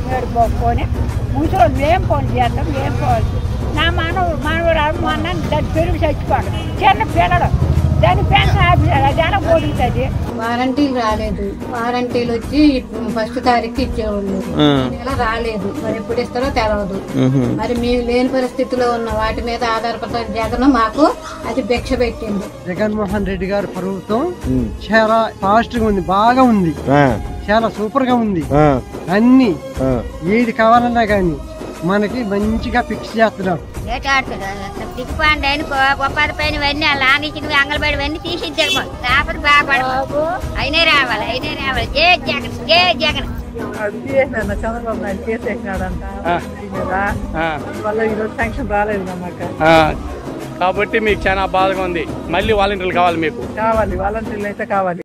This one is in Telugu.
అంగడి పోకొని ముసలి ఏం పని చేస్తాం ఏం పోవాలి. నా మనవరాలు మొన్న దాన్ని పెరుగు చచ్చిపోడు చిన్న పిల్లడు దాని పెన్షన్ ఆఫీసర్ అది ఎలా పోతుంది. వారంటీలు రాలేదు. వారంటీలు వచ్చి ఫస్ట్ తారీఖు ఇచ్చేవాళ్ళు, నెల రాలేదు. మరి ఎప్పుడు ఇస్తారో తెలవదు. మరి మేము లేని పరిస్థితిలో ఉన్న వాటి మీద ఆధారపడిన జగన్ మాకు అది భిక్ష పెట్టింది. జగన్మోహన్ రెడ్డి గారి ప్రభుత్వం చాలా ఫాస్ట్ గా ఉంది, బాగా ఉంది, చాలా సూపర్ గా ఉంది. అన్ని ఏది కావాలన్నా గానీ మనకి మంచిగా ఫిక్స్ చేస్తున్నాం. తిప్పండి అనుకో ఉపాధి పైన ఇవన్నీ లానిచ్చిన అంగన్వాడి ఇవన్నీ తీసిద్దాము. లేకపోతే బాగుపడము. అయినా రావాలి. జే జగన్, జే జగన్. చంద్రబాబు నాయుడు కేసేసినాడంట వల్ల ఈరోజు శాంక్షన్ రాలేదు మాకు. కాబట్టి మీకు చాలా బాధగా ఉంది. మళ్ళీ వాలంటీర్లు కావాలి, మీకు కావాలి, వాలంటీర్లు అయితే కావాలి.